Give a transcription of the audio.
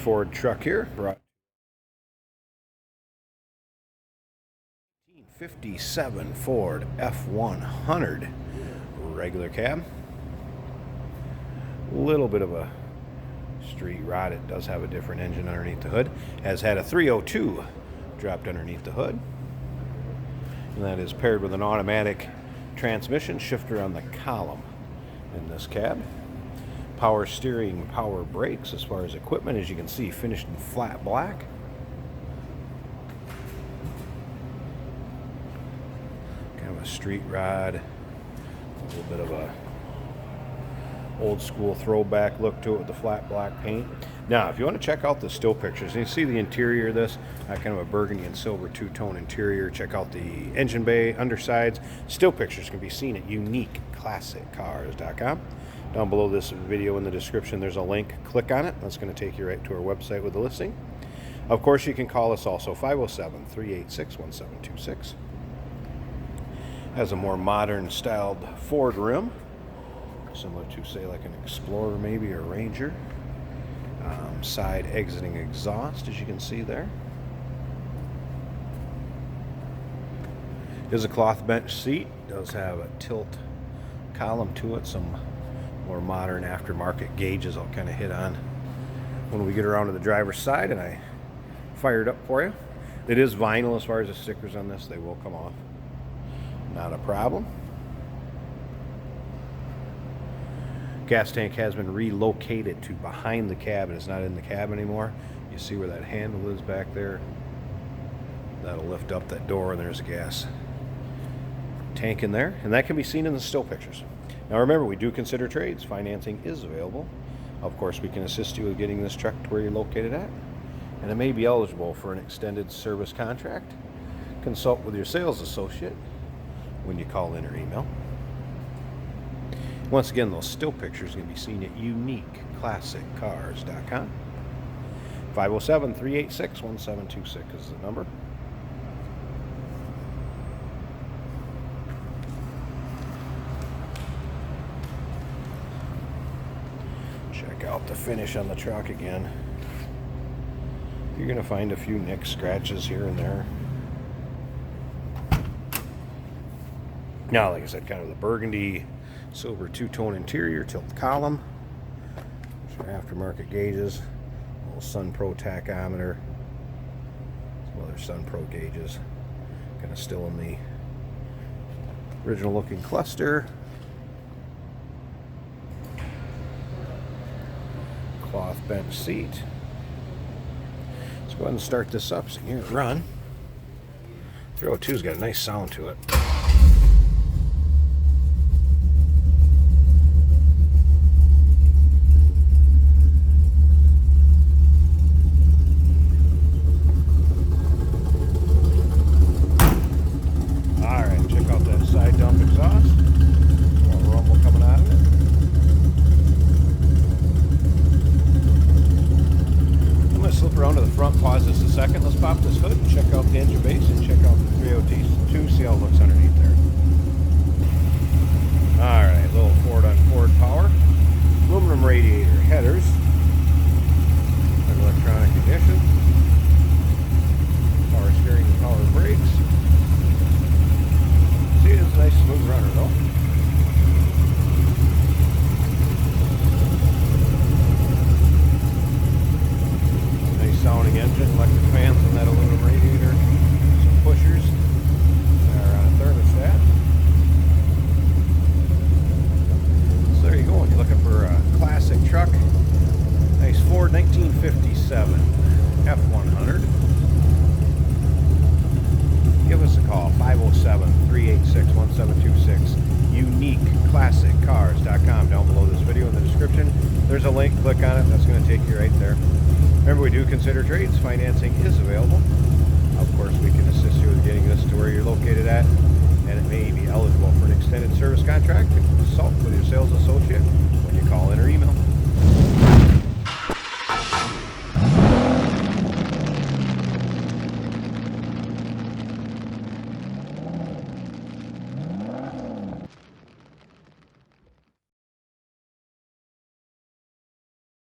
Ford truck here. 1957 Ford F100 regular cab. Little bit of a street rod. It does have a different engine underneath the hood. Has had a 302 dropped underneath the hood. And that is paired with an automatic transmission shifter on the column in this cab. Power steering, power brakes. As far as equipment, as you can see, finished in flat black. Kind of a street rod. A little bit of a old school throwback look to it with the flat black paint. Now, if you want to check out the still pictures, and you see the interior of this, kind of a burgundy and silver two-tone interior. Check out the engine bay, undersides. Still pictures can be seen at uniqueclassiccars.com. Down below this video in the description, there's a link. Click on it. That's going to take you right to our website with the listing. Of course, you can call us also, 507-386-1726. Has a more modern styled Ford rim, similar to, say, like an Explorer maybe, or Ranger. Side exiting exhaust, as you can see there. Is a cloth bench seat. Does have a tilt column to it. Some more modern aftermarket gauges I'll kind of hit on when we get around to the driver's side, and I fire it up for you. It is vinyl as far as the stickers on this. They will come off. Not a problem. Gas tank has been relocated to behind the cab. It is not in the cab anymore. You see where that handle is back there? That'll lift up that door, and there's a gas tank in there. And that can be seen in the still pictures. Now remember, we do consider trades. Financing is available. Of course, we can assist you with getting this truck to where you're located at. And it may be eligible for an extended service contract. Consult with your sales associate when you call in or email. Once again, those still pictures can be seen at uniqueclassiccars.com. 507-386-1726 is the number. Check out the finish on the truck again. You're going to find a few nick scratches here and there. Now, like I said, kind of the burgundy silver two-tone interior, tilt column, aftermarket gauges, little Sun Pro tachometer, some other Sun Pro gauges, kind of still in the original looking cluster. Cloth bench seat. Let's go ahead and start this up so you can hear it run. 302's got a nice sound to it. Around to the front, pause this a second. Let's pop this hood and check out the engine base and check out the 302, see how it looks underneath there. Alright, little Ford on Ford power. Aluminum radiator headers. Electronic ignition. Power steering and power brakes. See, it's a nice smooth runner though. Sounding engine, electric fans on that aluminum radiator, some pushers are on a thermostat. So there you go. When you're looking for a classic truck, nice Ford 1957 F100. Give us a call, 507-386-1726. uniqueclassiccars.com. Down below this video in the description, there's a link. Click on it. That's going to take you right there. Remember, we do consider trades. Financing is available. Of course, we can assist you with getting this to where you're located at, and it may be eligible for an extended service contract.